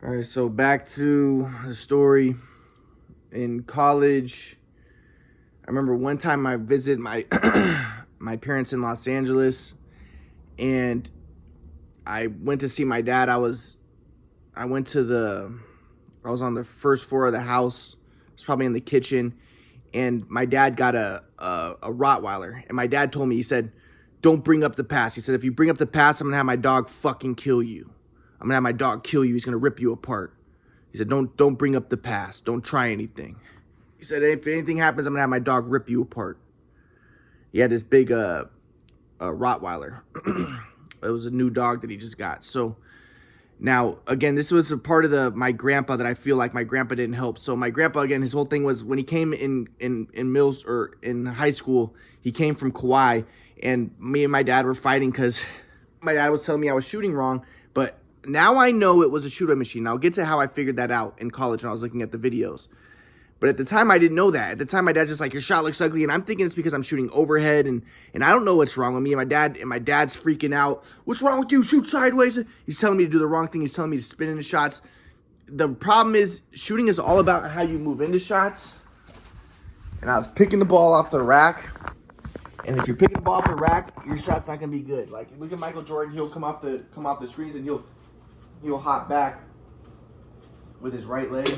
All right, so back to the story. In college, I remember one time I visited my my parents in Los Angeles, and I went to see my dad. I was on the first floor of the house. I was probably in the kitchen, and my dad got a Rottweiler. And my dad told me, he said, "Don't bring up the past." He said, "If you bring up the past, I'm gonna have my dog fucking kill you. I'm gonna have my dog kill you. He's gonna rip you apart." He said, don't bring up the past. Don't try anything. He said, if anything happens, I'm gonna have my dog rip you apart. He had this big Rottweiler. It was a new dog that he just got. So now, again, this was a part of my grandpa that I feel like my grandpa didn't help. So my grandpa, again, his whole thing was when he came in high school, he came from Kauai, and me and my dad were fighting because my dad was telling me I was shooting wrong, but now I know it was a shoot-away machine. I'll get to how I figured that out in college when I was looking at the videos. But at the time, I didn't know that. At the time, my dad's just like, your shot looks ugly. And I'm thinking it's because I'm shooting overhead. And I don't know what's wrong with me. And my dad's freaking out. What's wrong with you? Shoot sideways. He's telling me to do the wrong thing. He's telling me to spin into shots. The problem is, shooting is all about how you move into shots. And I was picking the ball off the rack. And if you're picking the ball off the rack, your shot's not going to be good. Like, look at Michael Jordan. He'll come off the screens and he'll hop back with his right leg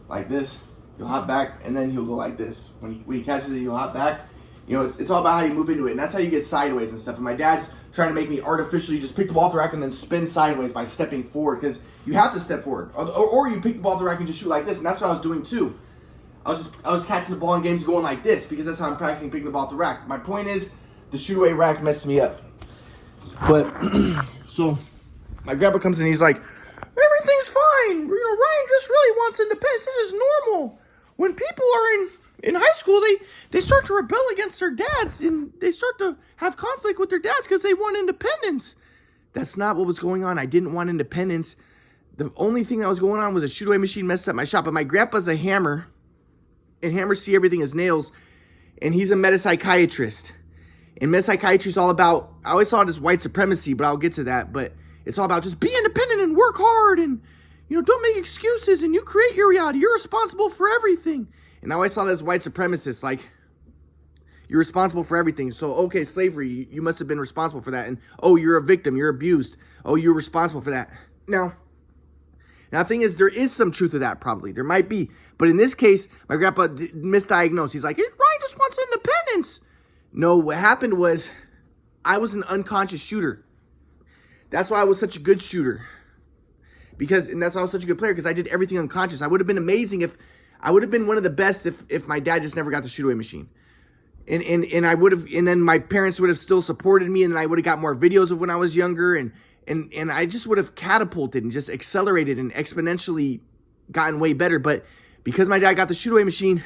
like this. He'll hop back and then he'll go like this. When he catches it, he'll hop back. You know, it's all about how you move into it, and that's how you get sideways and stuff. And my dad's trying to make me artificially just pick the ball off the rack and then spin sideways by stepping forward, because you have to step forward, or you pick the ball off the rack and just shoot like this. And that's what I was doing too. I was catching the ball in games going like this because that's how I'm practicing picking the ball off the rack. My point is, the shoot away rack messed me up. But so my grandpa comes in, he's like, everything's fine. You know, Ryan just really wants independence. This is normal. When people are in high school, they start to rebel against their dads, and they start to have conflict with their dads because they want independence. That's not what was going on. I didn't want independence. The only thing that was going on was a shoot-away machine messed up my shot. But my grandpa's a hammer, and hammers see everything as nails, and he's a metapsychiatrist. And metapsychiatry is all about, I always saw it as white supremacy, but I'll get to that. But it's all about just be independent and work hard, and, you know, don't make excuses, and you create your reality. You're responsible for everything. And I always saw that as white supremacists, like, you're responsible for everything. So, okay, slavery, you must have been responsible for that. And, oh, you're a victim, you're abused. Oh, you're responsible for that. Now the thing is, there is some truth to that, probably. There might be. But in this case, my grandpa misdiagnosed. He's like, Ryan just wants independence. No, what happened was, I was an unconscious shooter. That's why I was such a good shooter. And that's why I was such a good player, because I did everything unconscious. I would have been amazing if, I would have been one of the best if my dad just never got the shoot-away machine. And I would have, and then my parents would have still supported me, and then I would have got more videos of when I was younger, and I just would have catapulted and just accelerated and exponentially gotten way better. But because my dad got the shoot-away machine,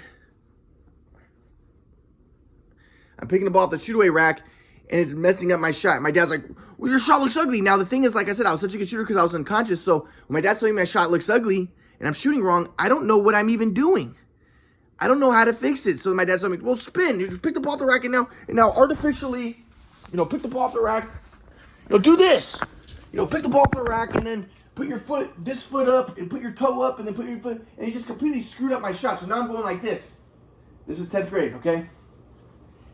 I'm picking the ball off the shoot-away rack, and it's messing up my shot. My dad's like, well, your shot looks ugly. Now, the thing is, like I said, I was such a good shooter because I was unconscious. So when my dad's telling me my shot looks ugly and I'm shooting wrong, I don't know what I'm even doing. I don't know how to fix it. So my dad's telling me, well, spin. You just pick the ball off the rack and now artificially, you know, pick the ball off the rack. You know, do this. You know, pick the ball off the rack and then put your foot, this foot up, and put your toe up, and then put your foot, and he just completely screwed up my shot. So now I'm going like this. This is 10th grade, okay?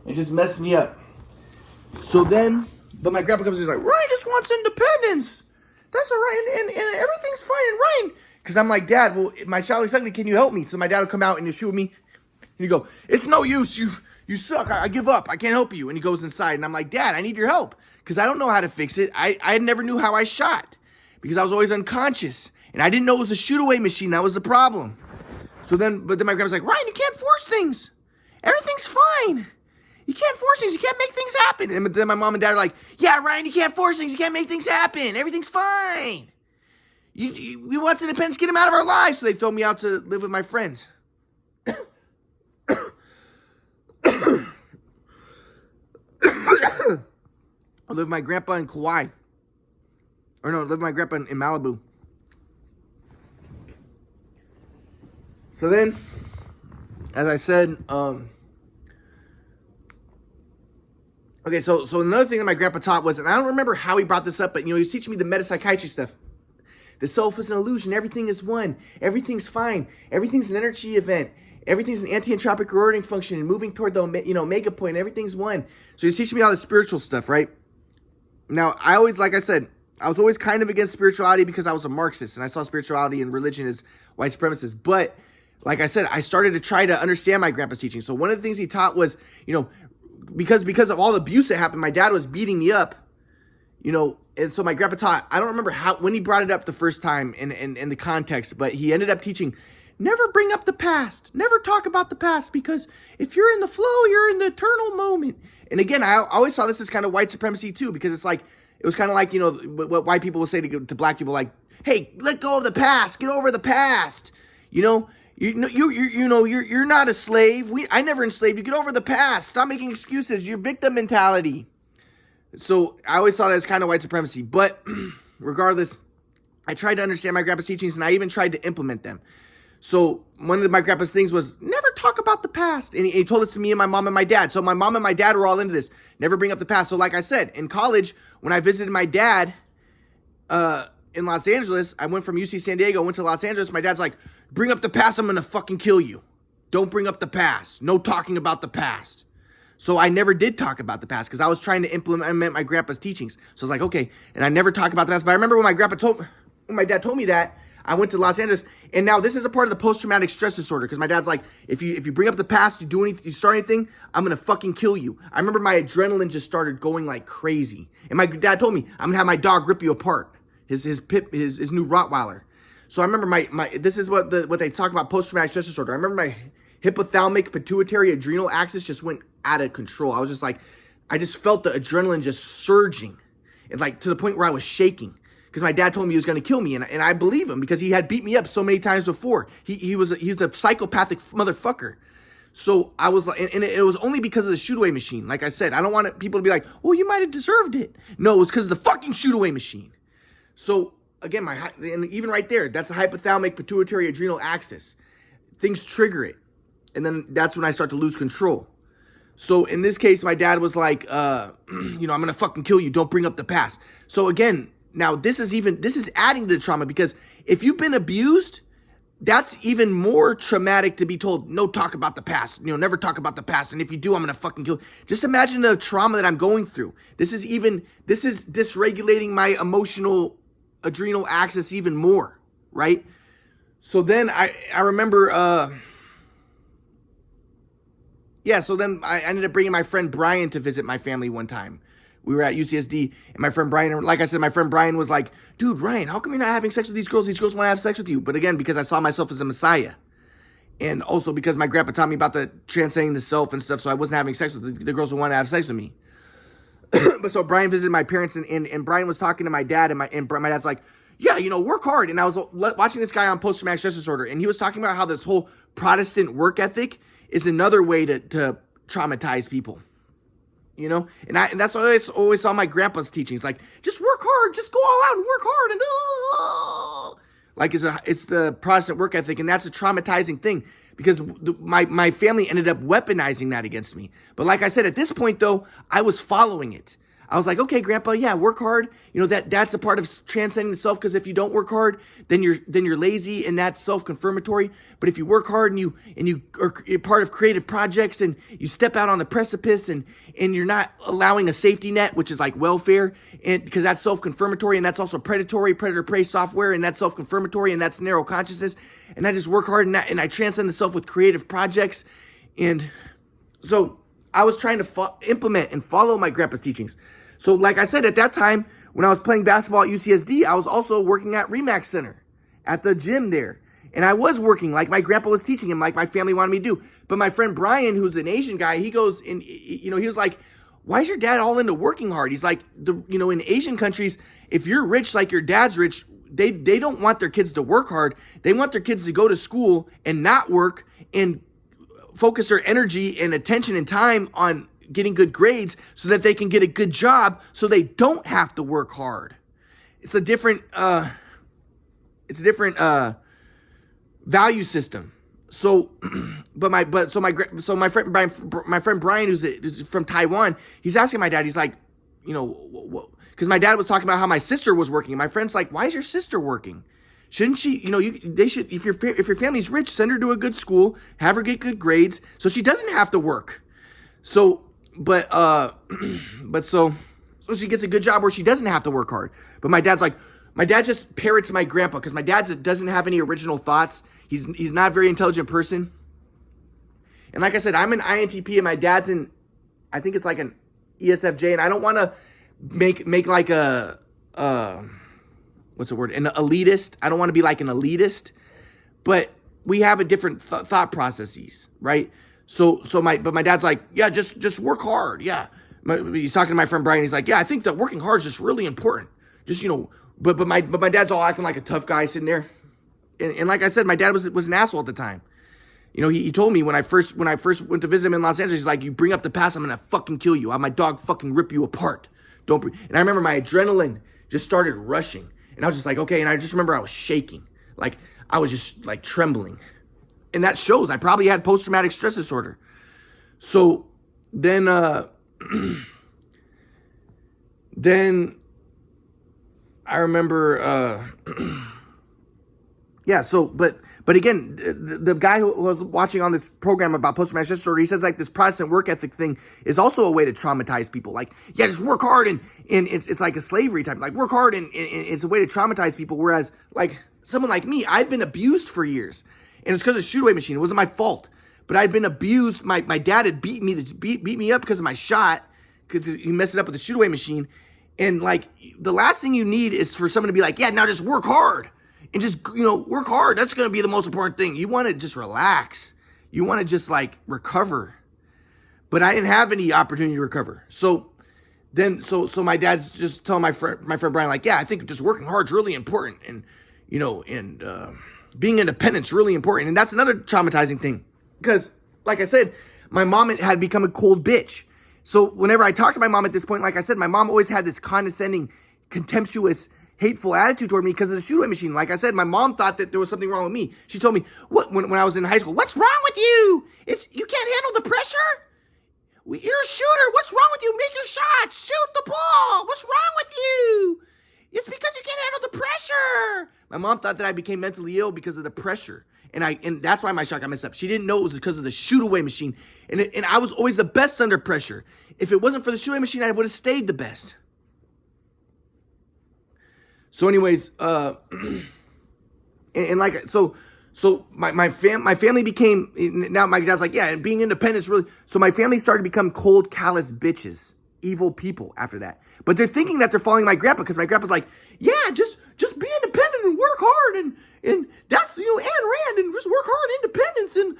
It just messed me up. So then, but my grandpa comes in and he's like, Ryan just wants independence. That's all right, and everything's fine, and Ryan. Because I'm like, Dad, well, my shot looks ugly. Can you help me? So my dad would come out and he'd shoot me. And he'd go, it's no use. You suck. I give up. I can't help you. And he goes inside. And I'm like, Dad, I need your help. Because I don't know how to fix it. I never knew how I shot. Because I was always unconscious. And I didn't know it was a shoot-away machine. That was the problem. But then my grandpa's like, Ryan, you can't force things. Everything's fine. You can't force things. You can't make things happen. And then my mom and dad are like, yeah, Ryan, you can't force things. You can't make things happen. Everything's fine. We want independence. Get him out of our lives. So they throw me out to live with my friends. I live with my grandpa in Kauai. Or no, I live with my grandpa in Malibu. So then, as I said, okay, so another thing that my grandpa taught was, and I don't remember how he brought this up, but, you know, he was teaching me the metapsychiatry stuff. The self is an illusion. Everything is one. Everything's fine. Everything's an energy event. Everything's an anti-entropic rewarding function and moving toward the omega point. Everything's one. So he's teaching me all the spiritual stuff, right? Now, like I said, I was always kind of against spirituality because I was a Marxist and I saw spirituality and religion as white supremacists. But like I said, I started to try to understand my grandpa's teaching. So one of the things he taught was, because of all the abuse that happened, my dad was beating me up, and so my grandpa taught, I don't remember when he brought it up the first time in the context, but he ended up teaching, never bring up the past, never talk about the past, because if you're in the flow, you're in the eternal moment. And again, I always saw this as kind of white supremacy too, because it was kind of like, what white people will say to black people, like, hey, let go of the past, get over the past, you're not a slave. I never enslaved you. Get over the past. Stop making excuses. Your victim mentality. So I always saw that as kind of white supremacy. But regardless, I tried to understand my grandpa's teachings and I even tried to implement them. So one of my grandpa's things was never talk about the past. And he told it to me and my mom and my dad. So my mom and my dad were all into this. Never bring up the past. So like I said, in college, when I visited my dad in Los Angeles, I went from UC San Diego, went to Los Angeles. My dad's like, bring up the past, I'm going to fucking kill you. Don't bring up the past. No talking about the past. So I never did talk about the past because I was trying to implement my grandpa's teachings. So I was like, okay. And I never talk about the past. But I remember when my dad told me that, I went to Los Angeles. And now this is a part of the post-traumatic stress disorder because my dad's like, if you bring up the past, you start anything, I'm going to fucking kill you. I remember my adrenaline just started going like crazy. And my dad told me, I'm going to have my dog rip you apart. His new Rottweiler. So I remember this is what they talk about post-traumatic stress disorder. I remember my hypothalamic pituitary adrenal axis just went out of control. I was just like, I just felt the adrenaline just surging, and like to the point where I was shaking because my dad told me he was going to kill me, and I believe him because he had beat me up so many times before. He's a psychopathic motherfucker. So I was like, and it was only because of the shoot away machine. Like I said, I don't want people to be like, well, you might have deserved it. No, it was because of the fucking shoot away machine. So again, and even right there, that's the hypothalamic pituitary adrenal axis. Things trigger it. And then that's when I start to lose control. So in this case, my dad was like, I'm going to fucking kill you. Don't bring up the past. So again, now this is adding to the trauma because if you've been abused, that's even more traumatic to be told, no talk about the past, never talk about the past. And if you do, I'm going to fucking kill you. Just imagine the trauma that I'm going through. This is dysregulating my emotional adrenal axis even more, right? So then I remember, so then I ended up bringing my friend Brian to visit my family one time. We were at UCSD, and my friend Brian, like I said, my friend Brian was like, dude, Ryan, how come you're not having sex with these girls? These girls want to have sex with you. But again, because I saw myself as a messiah. And also because my grandpa taught me about the transcending the self and stuff, so I wasn't having sex with the girls who want to have sex with me. But so Brian visited my parents, and Brian was talking to my dad, and my dad's like, yeah, work hard. And I was watching this guy on post-traumatic stress disorder, and he was talking about how this whole Protestant work ethic is another way to traumatize people. And that's what I always saw my grandpa's teachings, like, just work hard, just go all out and work hard, and like it's the Protestant work ethic, and that's a traumatizing thing because my family ended up weaponizing that against me. But like I said, at this point though, I was following it. I was like, okay, Grandpa, yeah, work hard. That's a part of transcending the self, because if you don't work hard, then you're lazy, and that's self-confirmatory. But if you work hard and you are part of creative projects and you step out on the precipice and you're not allowing a safety net, which is like welfare, and because that's self-confirmatory, and that's also predatory, predator-prey software, and that's self-confirmatory, and that's narrow consciousness. And I just work hard and I transcend the self with creative projects. And so I was trying to implement and follow my grandpa's teachings. So like I said, at that time, when I was playing basketball at UCSD, I was also working at Remax Center, at the gym there. And I was working like my grandpa was teaching him, like my family wanted me to do. But my friend Brian, who's an Asian guy, he goes and, he was like, why is your dad all into working hard? He's like, in Asian countries, if you're rich like your dad's rich, they don't want their kids to work hard. They want their kids to go to school and not work and focus their energy and attention and time on getting good grades so that they can get a good job so they don't have to work hard. It's a different value system. So my friend Brian, who's from Taiwan, he's asking my dad, he's like, because my dad was talking about how my sister was working. And my friend's like, why is your sister working? Shouldn't she, they should, if your family's rich, send her to a good school, have her get good grades so she doesn't have to work. So, so she gets a good job where she doesn't have to work hard. But my dad just parrots my grandpa because my dad doesn't have any original thoughts. He's not a very intelligent person. And like I said, I'm an INTP and my dad's I think it's like an ESFJ, and I don't want to make like what's the word? An elitist. I don't want to be like an elitist, but we have a different thought processes, right? But my dad's like, yeah, just work hard. Yeah. He's talking to my friend Brian. He's like, yeah, I think that working hard is just really important. Just, but my dad's all acting like a tough guy sitting there. And like I said, my dad was an asshole at the time. He told me when I first went to visit him in Los Angeles, he's like, you bring up the past, I'm going to fucking kill you. I'll have my dog fucking rip you apart. And I remember my adrenaline just started rushing. And I was just like, okay. And I just remember I was shaking. Like, I was just like trembling. And that shows I probably had post-traumatic stress disorder. So then I remember, yeah, so, but again, the guy who was watching on this program about post-traumatic stress disorder, he says like this Protestant work ethic thing is also a way to traumatize people. Like, yeah, just work hard and it's like a slavery type, like work hard and it's a way to traumatize people. Whereas like someone like me, I'd been abused for years and it's because of the shoot-away machine. It wasn't my fault, but I'd been abused. My dad had beat me up because of my shot because he messed it up with the shoot-away machine. And like the last thing you need is for someone to be like, yeah, now just work hard. And just, work hard. That's going to be the most important thing. You want to just relax. You want to just like recover. But I didn't have any opportunity to recover. So my dad's just telling my friend Brian, like, yeah, I think just working hard is really important. And, being independent is really important. And that's another traumatizing thing. Because like I said, my mom had become a cold bitch. So whenever I talk to my mom at this point, like I said, my mom always had this condescending, contemptuous, hateful attitude toward me because of the shoot-away machine. Like I said, my mom thought that there was something wrong with me. She told me, when I was in high school, what's wrong with you? You can't handle the pressure? You're a shooter. What's wrong with you? Make your shot. Shoot the ball. What's wrong with you? It's because you can't handle the pressure. My mom thought that I became mentally ill because of the pressure. And that's why my shot got messed up. She didn't know it was because of the shoot-away machine. And I was always the best under pressure. If it wasn't for the shoot-away machine, I would have stayed the best. So anyways, my family became, now my dad's like, yeah, and being independent is really, so my family started to become cold, callous bitches, evil people after that. But they're thinking that they're following my grandpa because my grandpa's like, yeah, just be independent and work hard and that's, Ayn Rand and just work hard, independence and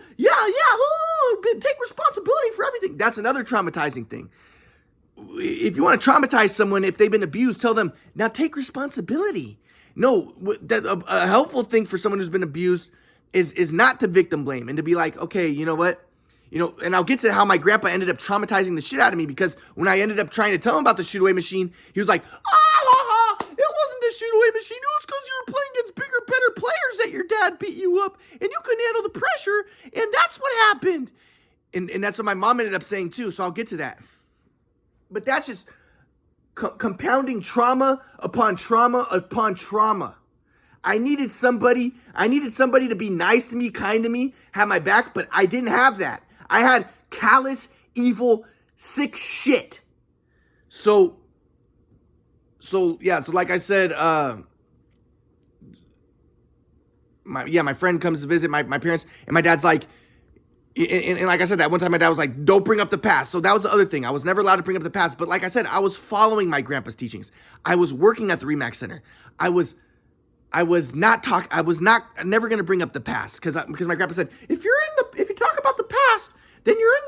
take responsibility for everything. That's another traumatizing thing. If you want to traumatize someone, if they've been abused, tell them, now take responsibility. No, a helpful thing for someone who's been abused is not to victim blame and to be like, okay, you know what? And I'll get to how my grandpa ended up traumatizing the shit out of me because when I ended up trying to tell him about the shoot-away machine, he was like, it wasn't the shoot-away machine. It was because you were playing against bigger, better players that your dad beat you up and you couldn't handle the pressure and that's what happened. And that's what my mom ended up saying too, so I'll get to that. But that's just compounding trauma upon trauma upon trauma. I needed somebody to be nice to me, kind to me, have my back, but I didn't have that. I had callous, evil, sick shit. So like I said, my friend comes to visit my parents, and my dad's like, and like I said, that one time my dad was like, don't bring up the past. So that was the other thing. I was never allowed to bring up the past. But like I said, I was following my grandpa's teachings. I was working at the RE/MAX Center. I was never going to bring up the past because my grandpa said, if you talk about the past, then you're in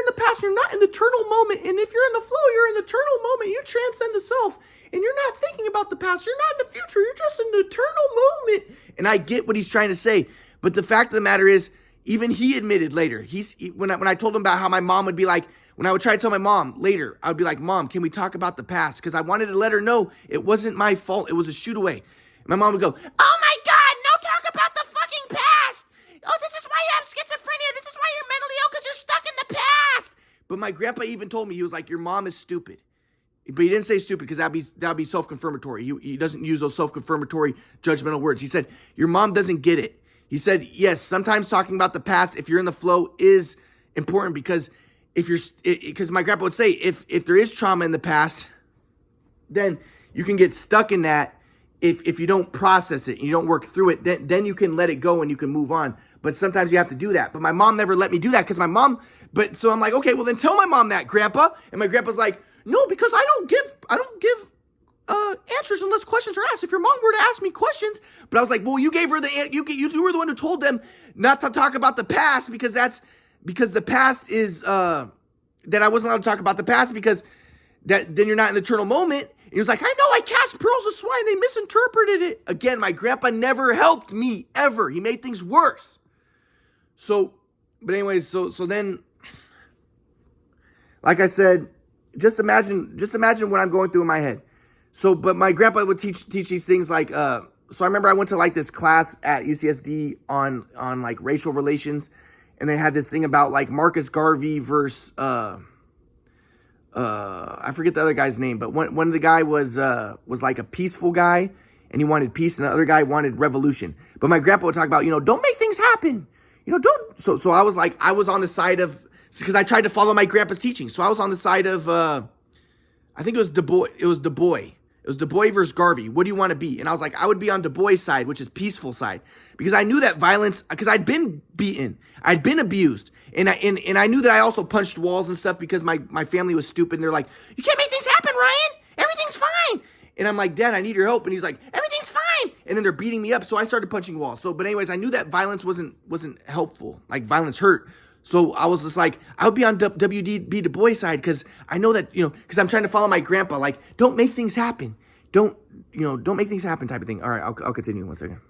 the past. You're not in the eternal moment. And if you're in the flow, you're in the eternal moment. You transcend the self and you're not thinking about the past. You're not in the future. You're just in the eternal moment. And I get what he's trying to say. But the fact of the matter is, even he admitted later, when I told him about how my mom would be like, when I would try to tell my mom later, I would be like, Mom, can we talk about the past? Because I wanted to let her know it wasn't my fault. It was a shoot away. My mom would go, oh my God, no talk about the fucking past. Oh, this is why you have schizophrenia. This is why you're mentally ill because you're stuck in the past. But my grandpa even told me, he was like, your mom is stupid. But he didn't say stupid because that'd be self-confirmatory. He doesn't use those self-confirmatory judgmental words. He said, your mom doesn't get it. He said, yes, sometimes talking about the past, if you're in the flow, is important because because my grandpa would say, if there is trauma in the past, then you can get stuck in that if you don't process it, you don't work through it, then you can let it go and you can move on. But sometimes you have to do that. But my mom never let me do that because so I'm like, okay, well then tell my mom that, Grandpa. And my grandpa's like, no, because I don't give answers unless questions are asked. If your mom were to ask me questions, but I was like, well, you gave her you were the one who told them not to talk about the past because the past is that I wasn't allowed to talk about the past because then you're not in the eternal moment. And he was like, I know, I cast pearls of swine. They misinterpreted it. Again, my grandpa never helped me ever. He made things worse. But anyways, so then, like I said, just imagine what I'm going through in my head. But my grandpa would teach these things like, so I remember I went to like this class at UCSD on like racial relations, and they had this thing about like Marcus Garvey versus, I forget the other guy's name, but one of the guy was like a peaceful guy, and he wanted peace, and the other guy wanted revolution. But my grandpa would talk about, don't make things happen. Don't. So I was like, I was on the side of, because I tried to follow my grandpa's teaching. So I was on the side of, I think it was Du Bois. It was Du Bois versus Garvey. What do you want to be? And I was like, I would be on Du Bois' side, which is peaceful side, because I knew that violence, because I'd been beaten, I'd been abused, and I knew that I also punched walls and stuff because my family was stupid. And they're like, you can't make things happen, Ryan. Everything's fine. And I'm like, Dad, I need your help. And he's like, everything's fine. And then they're beating me up. So I started punching walls. But anyways, I knew that violence wasn't helpful. Like violence hurt. So I was just like, I would be on W.B. Du Bois' side because I know that, because I'm trying to follow my grandpa. Like, don't make things happen. Don't make things happen type of thing. All right, I'll continue in 1 second.